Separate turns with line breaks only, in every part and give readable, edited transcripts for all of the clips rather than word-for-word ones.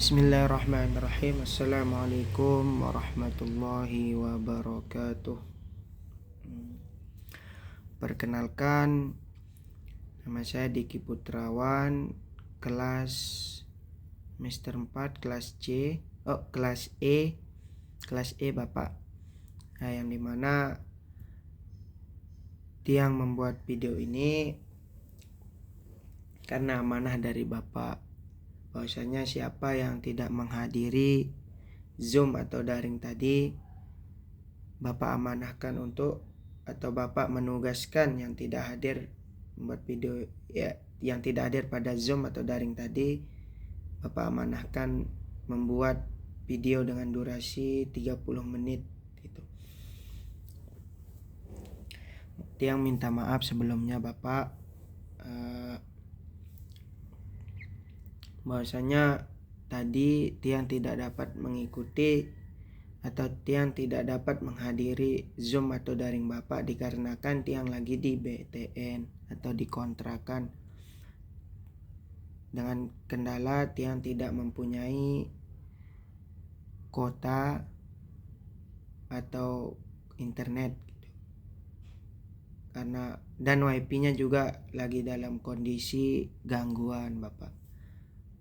Bismillahirrahmanirrahim. Assalamualaikum warahmatullahi wabarakatuh. Perkenalkan, nama saya Diki Putrawan, kelas semester 4, kelas E Bapak. Nah, yang dimana Tiang membuat video ini karena amanah dari Bapak, bahwasanya siapa yang tidak menghadiri Zoom atau daring tadi, Bapak amanahkan atau Bapak menugaskan yang tidak hadir membuat video, yang tidak hadir pada Zoom atau daring tadi, Bapak amanahkan membuat video dengan durasi 30 menit gitu. Tiang minta maaf sebelumnya Bapak, bahwasanya tadi Tiang tidak dapat mengikuti atau Tiang tidak dapat menghadiri Zoom atau daring Bapak dikarenakan Tiang lagi di BTN atau di kontrakan, dengan kendala Tiang tidak mempunyai kuota atau internet gitu. Dan wifi-nya juga lagi dalam kondisi gangguan Bapak.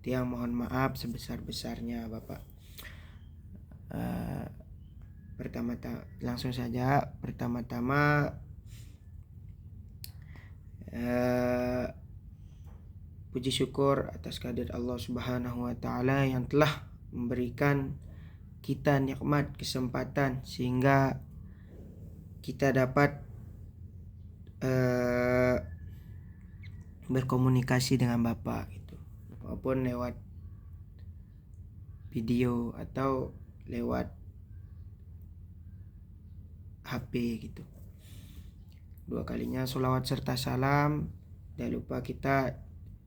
Tiang mohon maaf sebesar-besarnya Bapak. Pertama-tama puji syukur atas kehadirat Allah Subhanahu wa taala yang telah memberikan kita nikmat kesempatan sehingga kita dapat berkomunikasi dengan Bapak gitu, maupun lewat video atau lewat HP gitu. Dua kalinya sholawat serta salam jangan lupa kita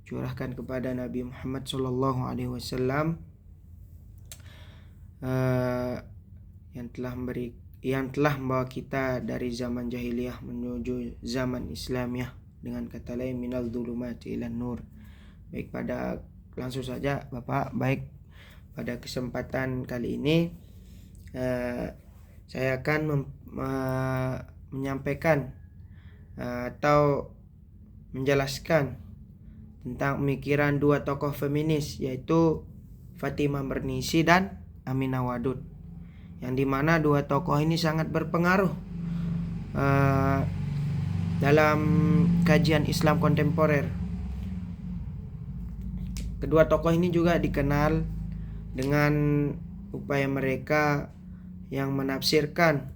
curahkan kepada Nabi Muhammad SAW yang telah membawa kita dari zaman jahiliyah menuju zaman Islamiyah, dengan kata lain minal dzulumati ilan nur. Langsung saja Bapak, baik pada kesempatan kali ini saya akan menyampaikan atau menjelaskan tentang pemikiran dua tokoh feminis, yaitu Fatimah Mernissi dan Aminah Wadud, yang dimana dua tokoh ini sangat berpengaruh dalam kajian Islam kontemporer. Kedua tokoh ini juga dikenal dengan upaya mereka yang menafsirkan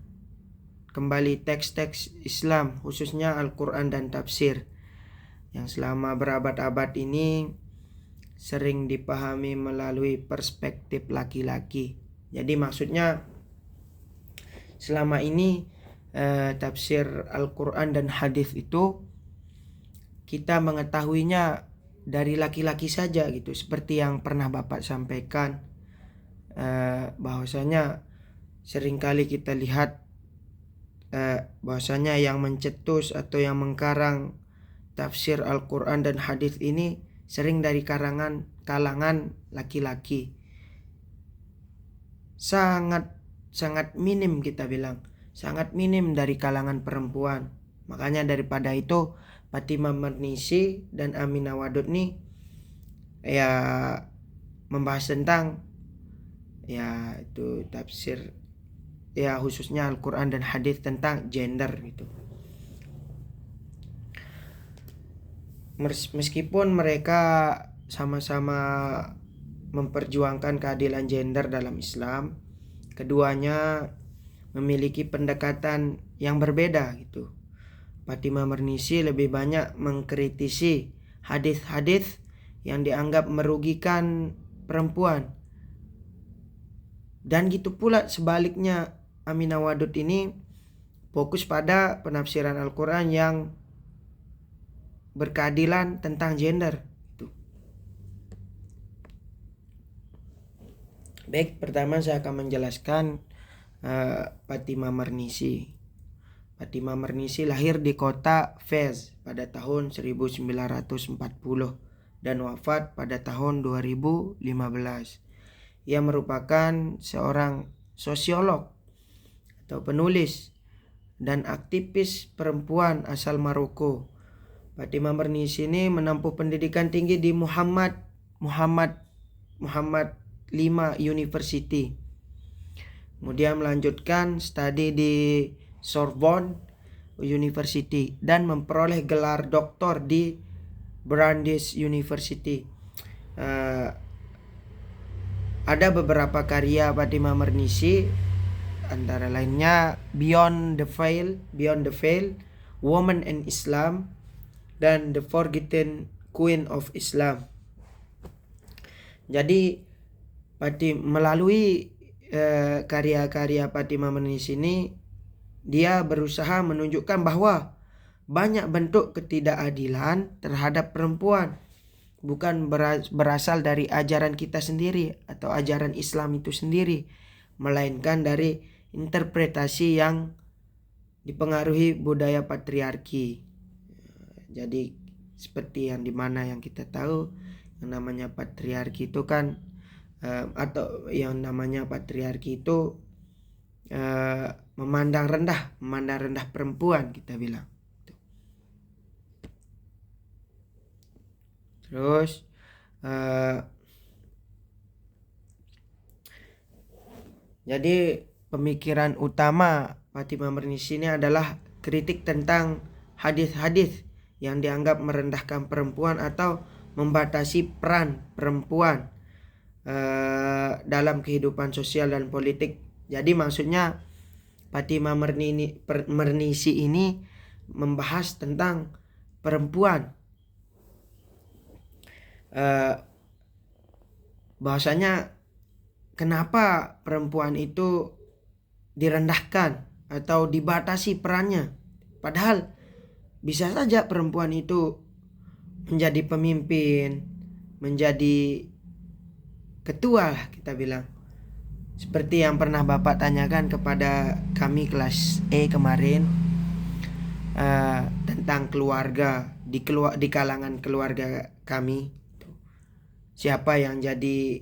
kembali teks-teks Islam, khususnya Al-Quran dan tafsir, yang selama berabad-abad ini sering dipahami melalui perspektif laki-laki. Jadi maksudnya selama ini tafsir Al-Quran dan hadis itu kita mengetahuinya dari laki-laki saja gitu, seperti yang pernah Bapak sampaikan, bahwasanya seringkali kita lihat bahwasanya yang mencetus atau yang mengkarang tafsir Al-Quran dan hadis ini sering dari kalangan laki-laki. Sangat minim, kita bilang sangat minim dari kalangan perempuan. Makanya daripada itu Fatimah Mernissi dan Aminah Wadud nih membahas tentang itu tafsir, khususnya Al-Quran dan hadis tentang gender gitu. Meskipun mereka sama-sama memperjuangkan keadilan gender dalam Islam, keduanya memiliki pendekatan yang berbeda gitu. Fatimah Mernissi lebih banyak mengkritisi hadis-hadis yang dianggap merugikan perempuan. Dan gitu pula sebaliknya, Aminah Wadud ini fokus pada penafsiran Al-Quran yang berkeadilan tentang gender. Baik, pertama saya akan menjelaskan Fatimah Mernissi. Fatimah Mernissi lahir di kota Fez pada tahun 1940 dan wafat pada tahun 2015. Ia merupakan seorang sosiolog atau penulis dan aktivis perempuan asal Maroko. Fatimah Mernissi ini menempuh pendidikan tinggi di Muhammad V University. Kemudian melanjutkan studi di Sorbonne University dan memperoleh gelar doktor di Brandeis University. Ada beberapa karya Fatimah Mernissi, antara lainnya Beyond the Veil, Woman and Islam, dan The Forgotten Queen of Islam. Jadi melalui karya-karya Fatimah Mernissi ini, dia berusaha menunjukkan bahwa banyak bentuk ketidakadilan terhadap perempuan bukan berasal dari ajaran kita sendiri atau ajaran Islam itu sendiri, melainkan dari interpretasi yang dipengaruhi budaya patriarki. Jadi seperti yang dimana yang kita tahu, yang namanya patriarki itu kan atau yang namanya patriarki itu memandang rendah perempuan, kita bilang. Terus jadi pemikiran utama Fatimah Mernissi ini adalah kritik tentang hadis-hadis yang dianggap merendahkan perempuan atau membatasi peran perempuan dalam kehidupan sosial dan politik. Jadi maksudnya Fatimah Mernissi ini membahas tentang perempuan, bahwasanya kenapa perempuan itu direndahkan atau dibatasi perannya, padahal bisa saja perempuan itu menjadi pemimpin, menjadi ketua lah, kita bilang. Seperti yang pernah Bapak tanyakan kepada kami kelas E kemarin, tentang keluarga, di kalangan keluarga kami, siapa yang jadi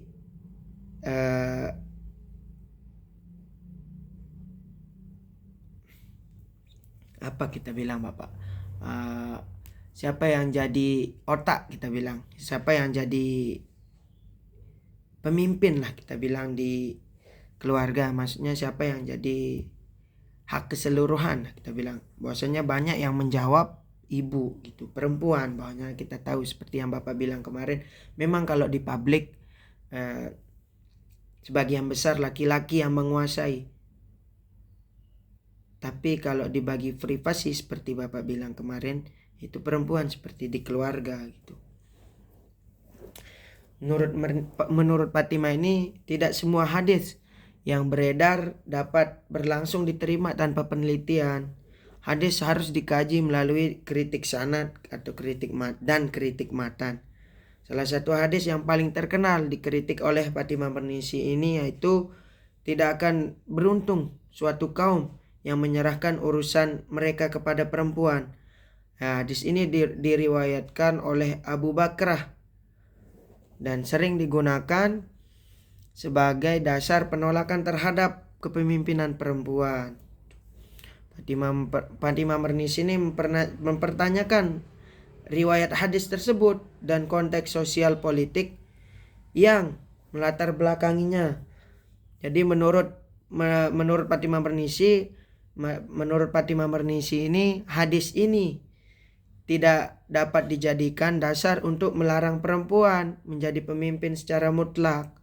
apa kita bilang Bapak, siapa yang jadi otak, kita bilang, siapa yang jadi pemimpin lah, kita bilang, di keluarga. Maksudnya siapa yang jadi hak keseluruhan, kita bilang. Bahwasanya banyak yang menjawab ibu gitu, perempuan. Bahwasanya kita tahu seperti yang Bapak bilang kemarin, memang kalau di publik sebagian besar laki-laki yang menguasai. Tapi kalau dibagi privasi seperti Bapak bilang kemarin, itu perempuan, seperti di keluarga gitu. Menurut Fatimah ini, tidak semua hadis yang beredar dapat berlangsung diterima tanpa penelitian. Hadis harus dikaji melalui kritik sanad atau kritik matan. Salah satu hadis yang paling terkenal dikritik oleh Fatimah Mernissi ini yaitu, tidak akan beruntung suatu kaum yang menyerahkan urusan mereka kepada perempuan. Hadis ini diriwayatkan oleh Abu Bakrah dan sering digunakan sebagai dasar penolakan terhadap kepemimpinan perempuan. Fatimah Mernissi ini mempertanyakan riwayat hadis tersebut dan konteks sosial politik yang melatar belakanginya. Jadi menurut Fatimah Mernissi ini, hadis ini tidak dapat dijadikan dasar untuk melarang perempuan menjadi pemimpin secara mutlak.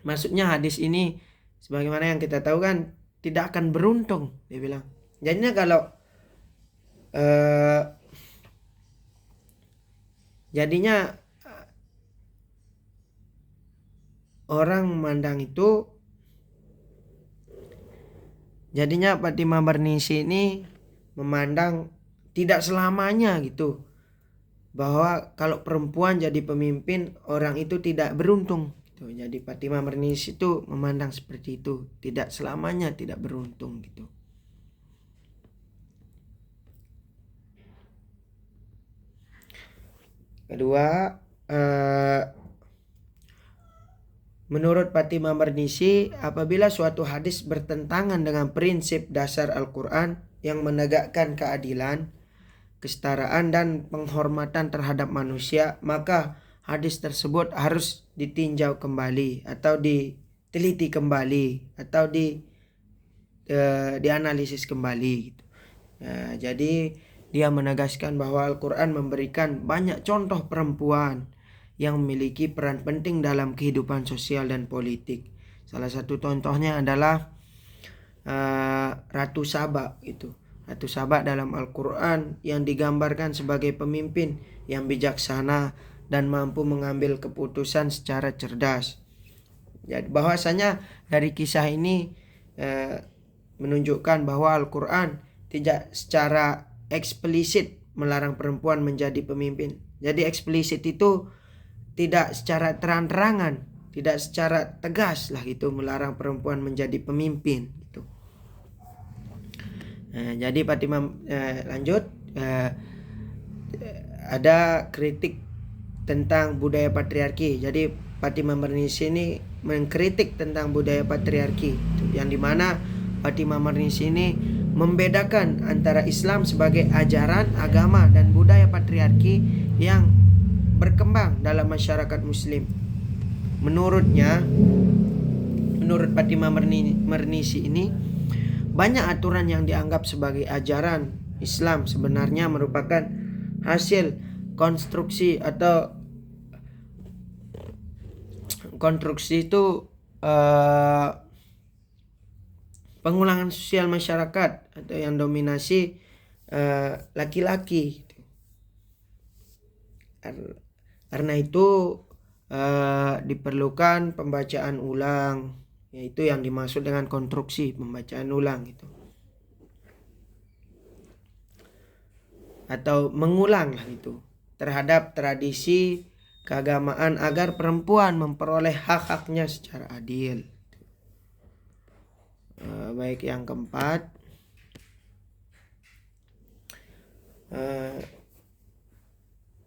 Maksudnya hadis ini, sebagaimana yang kita tahu kan, tidak akan beruntung, dia bilang. Jadinya kalau orang memandang itu, jadinya Fatimah Mernissi ini memandang tidak selamanya gitu, bahwa kalau perempuan jadi pemimpin, orang itu tidak beruntung gitu. Jadi Fatimah Mernissi itu memandang seperti itu, tidak selamanya tidak beruntung gitu. Kedua, menurut Fatimah Marnisi, apabila suatu hadis bertentangan dengan prinsip dasar Al-Quran yang menegakkan keadilan, kesetaraan, dan penghormatan terhadap manusia, maka hadis tersebut harus ditinjau kembali atau diteliti kembali atau dianalisis kembali gitu. Jadi dia menegaskan bahwa Al-Quran memberikan banyak contoh perempuan yang memiliki peran penting dalam kehidupan sosial dan politik. Salah satu contohnya adalah Ratu Saba gitu. Ratu Saba dalam Al-Quran yang digambarkan sebagai pemimpin yang bijaksana dan mampu mengambil keputusan secara cerdas. Jadi bahwasanya dari kisah ini menunjukkan bahwa Al-Quran tidak secara eksplisit melarang perempuan menjadi pemimpin. Jadi eksplisit itu tidak secara terang-terangan, tidak secara tegas lah gitu melarang perempuan menjadi pemimpin gitu. Jadi Fatimah lanjut, ada kritik tentang budaya patriarki. Jadi Fatimah Marnisi ini mengkritik tentang budaya patriarki, yang dimana Fatimah Marnisi ini membedakan antara Islam sebagai ajaran agama dan budaya patriarki yang berkembang dalam masyarakat Muslim. Menurut Fatimah Marnisi ini, banyak aturan yang dianggap sebagai ajaran Islam sebenarnya merupakan hasil konstruksi atau konstruksi itu pengulangan sosial masyarakat atau yang dominasi laki-laki. Karena itu diperlukan pembacaan ulang, yaitu yang dimaksud dengan konstruksi, pembacaan ulang gitu. Atau mengulang lah gitu terhadap tradisi keagamaan agar perempuan memperoleh hak-haknya secara adil. Baik, yang keempat,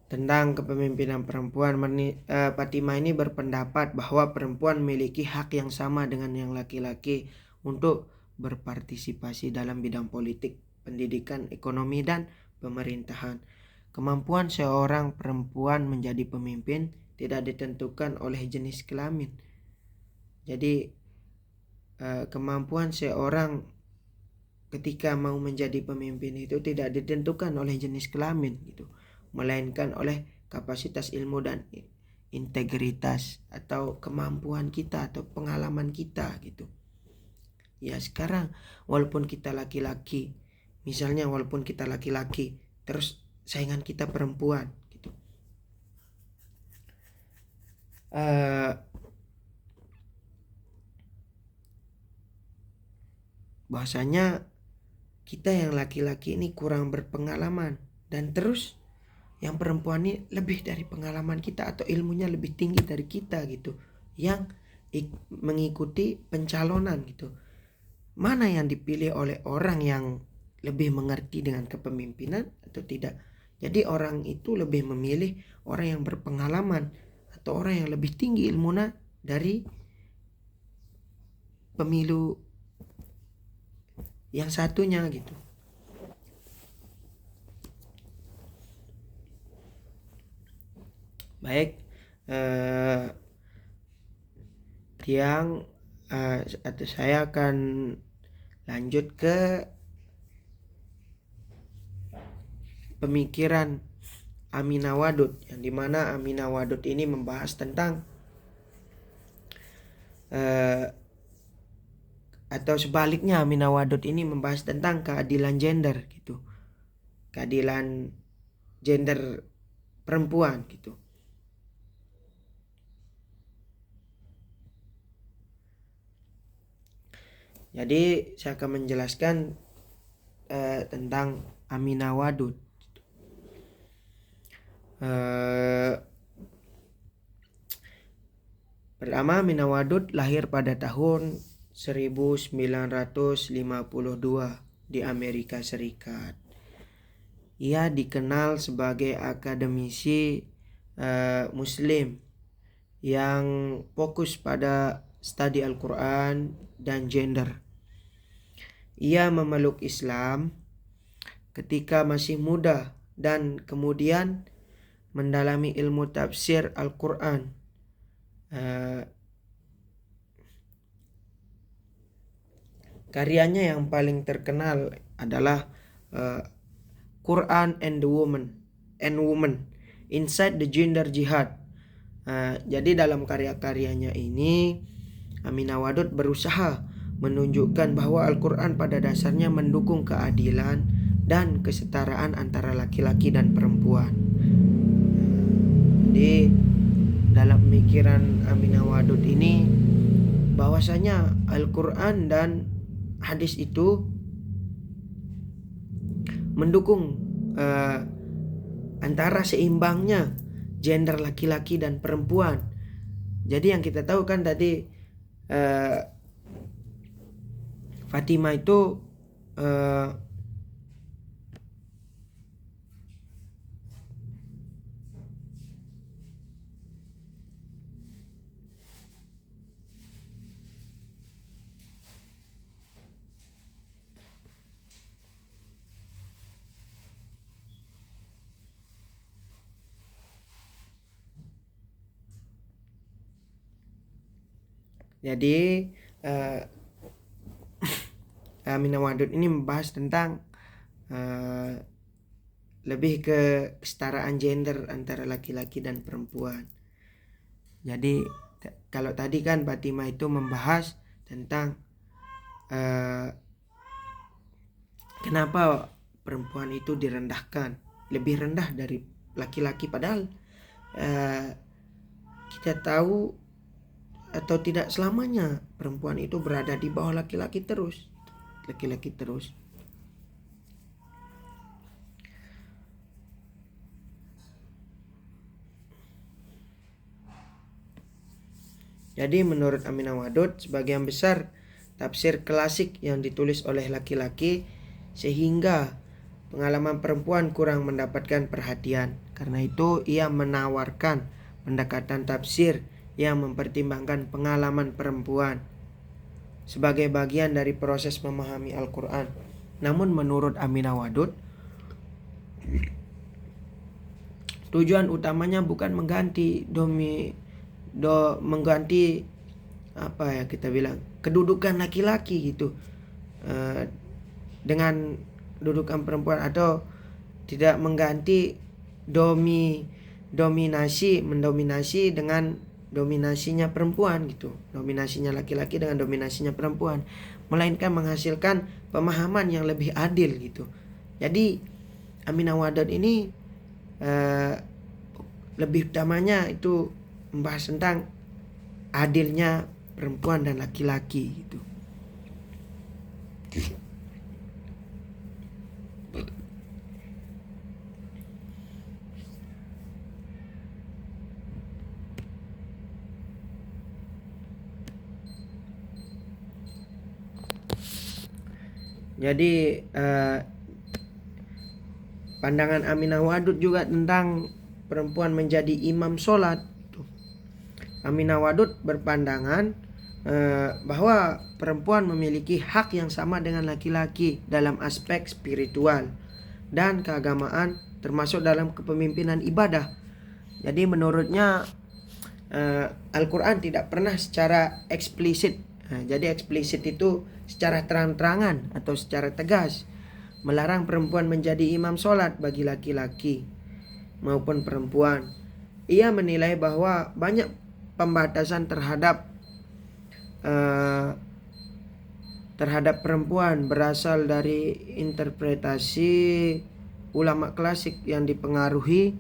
tentang kepemimpinan perempuan. Fatimah ini berpendapat bahwa perempuan memiliki hak yang sama dengan yang laki-laki untuk berpartisipasi dalam bidang politik, pendidikan, ekonomi, dan pemerintahan. Kemampuan seorang perempuan menjadi pemimpin tidak ditentukan oleh jenis kelamin. Jadi kemampuan seorang ketika mau menjadi pemimpin itu tidak ditentukan oleh jenis kelamin gitu, melainkan oleh kapasitas ilmu dan integritas atau kemampuan kita atau pengalaman kita gitu. Ya sekarang walaupun kita laki-laki, misalnya walaupun kita laki-laki terus saingan kita perempuan gitu, bahwasanya kita yang laki-laki ini kurang berpengalaman, dan terus yang perempuan ini lebih dari pengalaman kita atau ilmunya lebih tinggi dari kita gitu, yang mengikuti pencalonan gitu. Mana yang dipilih oleh orang yang lebih mengerti dengan kepemimpinan atau tidak? Jadi orang itu lebih memilih orang yang berpengalaman atau orang yang lebih tinggi ilmunya dari pemilu yang satunya gitu. Baik, atau saya akan lanjut ke pemikiran Aminah Wadud, yang dimana Aminah Wadud ini membahas tentang atau sebaliknya Aminah Wadud ini membahas tentang keadilan gender gitu, keadilan gender perempuan gitu. Jadi saya akan menjelaskan tentang Aminah Wadud. Pertama, Aminah Wadud lahir pada tahun 1952 di Amerika Serikat. Ia dikenal sebagai akademisi Muslim yang fokus pada studi Al-Quran dan gender. Ia memeluk Islam ketika masih muda dan kemudian mendalami ilmu tafsir Al-Quran. Karyanya yang paling terkenal adalah Quran and Women Inside the Gender Jihad. Jadi dalam karya-karyanya ini Aminah Wadud berusaha menunjukkan bahwa Al-Quran pada dasarnya mendukung keadilan dan kesetaraan antara laki-laki dan perempuan. Jadi dalam pemikiran Aminah Wadud ini bahwasanya Al-Quran dan hadis itu mendukung antara seimbangnya gender laki-laki dan perempuan. Jadi yang kita tahu kan tadi Fatimah itu jadi Aminah Wadud ini membahas tentang lebih ke kesetaraan gender antara laki-laki dan perempuan. Jadi kalau tadi kan Fatimah itu membahas tentang kenapa perempuan itu direndahkan, lebih rendah dari laki-laki, padahal kita tahu atau tidak selamanya perempuan itu berada di bawah laki-laki terus. Jadi menurut Aminah Wadud, sebagian besar tafsir klasik yang ditulis oleh laki-laki sehingga pengalaman perempuan kurang mendapatkan perhatian. Karena itu ia menawarkan pendekatan tafsir yang mempertimbangkan pengalaman perempuan sebagai bagian dari proses memahami Al-Quran. Namun menurut Aminah Wadud, tujuan utamanya bukan mengganti kedudukan laki-laki gitu dengan kedudukan perempuan, atau tidak mengganti mendominasi dengan dominasinya perempuan gitu, dominasinya laki-laki dengan dominasinya perempuan, melainkan menghasilkan pemahaman yang lebih adil gitu. Jadi Aminah Wadud ini lebih utamanya itu membahas tentang adilnya perempuan dan laki-laki gitu. Jadi pandangan Aminah Wadud juga tentang perempuan menjadi imam sholat. Aminah Wadud berpandangan bahwa perempuan memiliki hak yang sama dengan laki-laki dalam aspek spiritual dan keagamaan, termasuk dalam kepemimpinan ibadah. Jadi menurutnya Al-Quran tidak pernah secara eksplisit, jadi eksplisit itu secara terang-terangan atau secara tegas melarang perempuan menjadi imam sholat bagi laki-laki maupun perempuan. Ia menilai bahwa banyak pembatasan terhadap perempuan berasal dari interpretasi ulama klasik yang dipengaruhi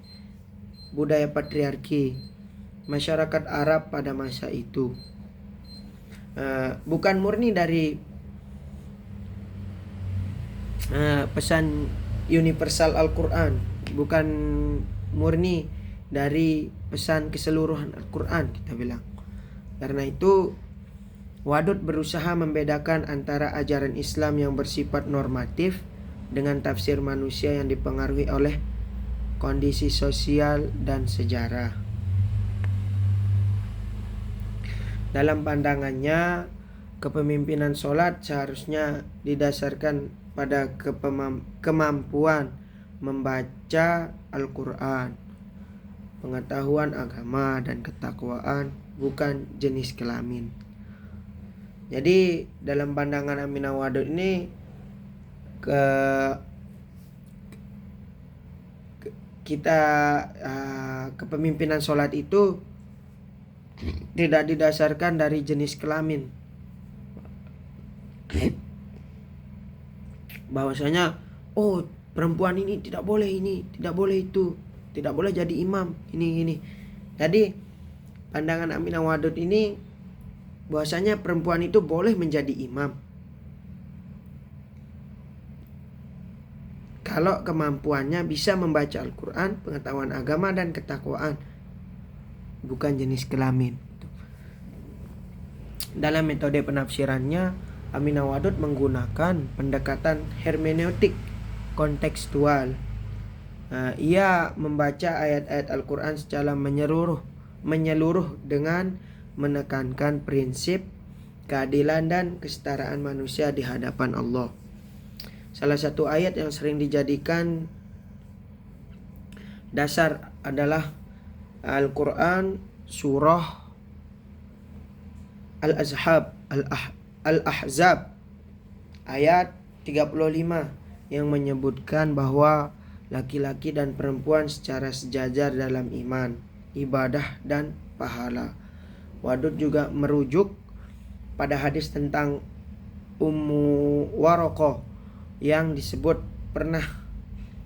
budaya patriarki masyarakat Arab pada masa itu. Bukan murni dari pesan universal Al-Quran, bukan murni dari pesan keseluruhan Al-Quran, kita bilang. Karena itu Wadud berusaha membedakan antara ajaran Islam yang bersifat normatif dengan tafsir manusia yang dipengaruhi oleh kondisi sosial dan sejarah. Dalam pandangannya, kepemimpinan sholat seharusnya didasarkan pada kemampuan membaca Al-Quran, pengetahuan agama, dan ketakwaan, bukan jenis kelamin. Jadi dalam pandangan Aminah Wadud ini kepemimpinan sholat itu tidak didasarkan dari jenis kelamin. Bahwasanya perempuan ini tidak boleh ini, tidak boleh itu, tidak boleh jadi imam, ini. Jadi pandangan Aminah Wadud ini bahwasanya perempuan itu boleh menjadi imam kalau kemampuannya bisa membaca Al-Quran, pengetahuan agama, dan ketakwaan, bukan jenis kelamin. Dalam metode penafsirannya, Aminah Wadud menggunakan pendekatan hermeneutik kontekstual. Ia membaca ayat-ayat Al-Quran secara menyeluruh dengan menekankan prinsip keadilan dan kesetaraan manusia di hadapan Allah. Salah satu ayat yang sering dijadikan dasar adalah Al-Quran surah Al-Ahzab ayat 35 yang menyebutkan bahwa laki-laki dan perempuan secara sejajar dalam iman, ibadah, dan pahala. Wadud juga merujuk pada hadis tentang Ummu Warokoh yang disebut pernah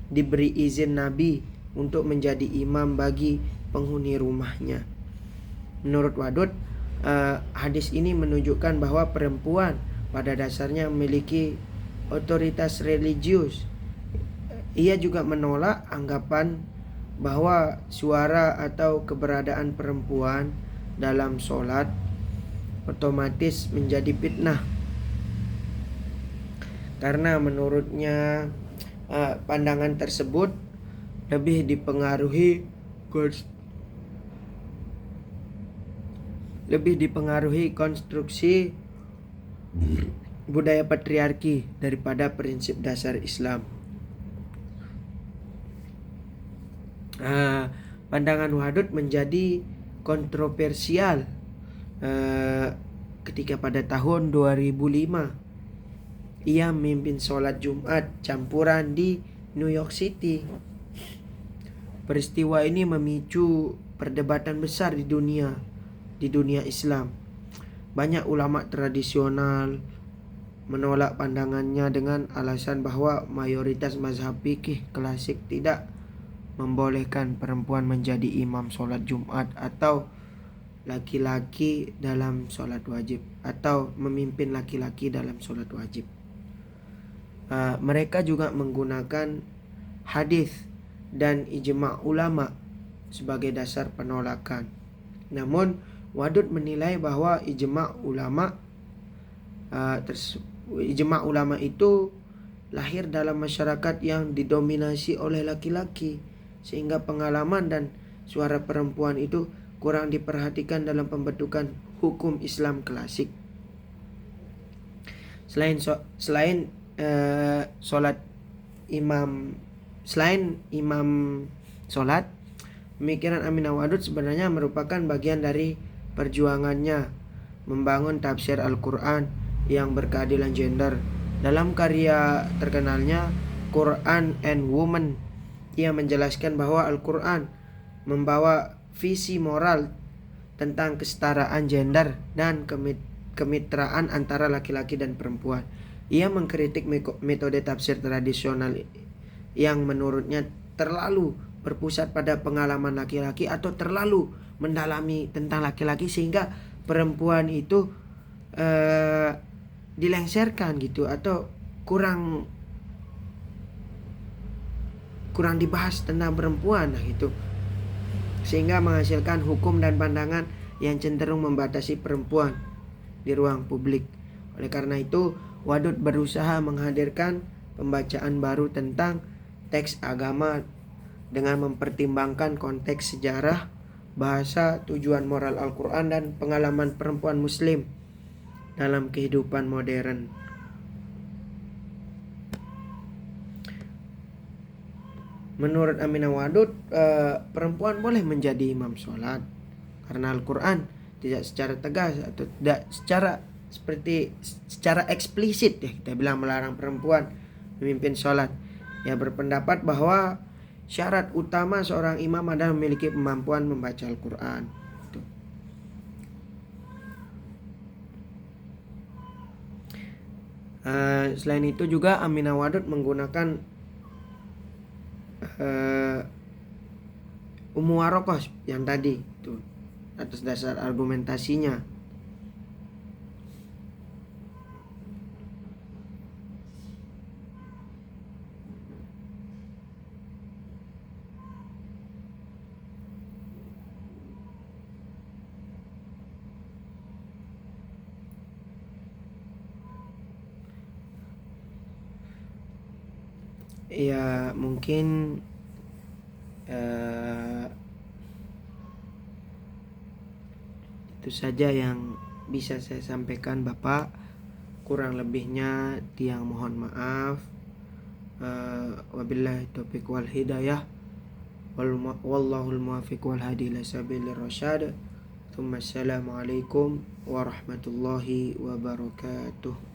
diberi izin Nabi untuk menjadi imam bagi penghuni rumahnya. Menurut Wadud, hadis ini menunjukkan bahwa perempuan pada dasarnya memiliki otoritas religius. Ia juga menolak anggapan bahwa suara atau keberadaan perempuan dalam sholat otomatis menjadi fitnah, karena menurutnya pandangan tersebut lebih dipengaruhi konstruksi budaya patriarki daripada prinsip dasar Islam. Pandangan Wadud menjadi kontroversial ketika pada tahun 2005 ia memimpin sholat Jumat campuran di New York City. Peristiwa ini memicu perdebatan besar di dunia Islam. Banyak ulama tradisional menolak pandangannya dengan alasan bahwa mayoritas mazhab fikih klasik tidak membolehkan perempuan menjadi imam sholat Jumat atau laki-laki dalam sholat wajib, atau memimpin laki-laki dalam sholat wajib. Mereka juga menggunakan hadis dan ijma' ulama sebagai dasar penolakan. Namun Wadud menilai bahwa ijma' ulama itu lahir dalam masyarakat yang didominasi oleh laki-laki, sehingga pengalaman dan suara perempuan itu kurang diperhatikan dalam pembentukan hukum Islam klasik. Selain imam sholat, pemikiran Aminah Wadud sebenarnya merupakan bagian dari perjuangannya membangun tafsir Al-Quran yang berkeadilan gender. Dalam karya terkenalnya Quran and Women, ia menjelaskan bahwa Al-Quran membawa visi moral tentang kesetaraan gender dan kemitraan antara laki-laki dan perempuan. Ia mengkritik metode tafsir tradisional yang menurutnya terlalu berpusat pada pengalaman laki-laki atau terlalu mendalami tentang laki-laki, sehingga perempuan itu dilengsarkan gitu, atau kurang dibahas tentang perempuan gitu, sehingga menghasilkan hukum dan pandangan yang cenderung membatasi perempuan di ruang publik. Oleh karena itu, Wadud berusaha menghadirkan pembacaan baru tentang teks agama dengan mempertimbangkan konteks sejarah, bahasa, tujuan moral Al-Quran, dan pengalaman perempuan muslim dalam kehidupan modern. Menurut Aminah Wadud, perempuan boleh menjadi imam sholat karena Al-Quran tidak secara tegas atau tidak secara eksplisit ya kita bilang melarang perempuan memimpin sholat. Ia berpendapat bahwa syarat utama seorang imam adalah memiliki kemampuan membaca Al-Quran. Selain itu juga Aminah Wadud menggunakan Warokoh yang tadi itu atas dasar argumentasinya. Ya mungkin itu saja yang bisa saya sampaikan Bapak. Kurang lebihnya tiang mohon maaf. Wabillahi taufiq wal hidayah. Wallahul muwaffiq wal hadi ila sabilir rasyad. Assalamualaikum warahmatullahi wabarakatuh.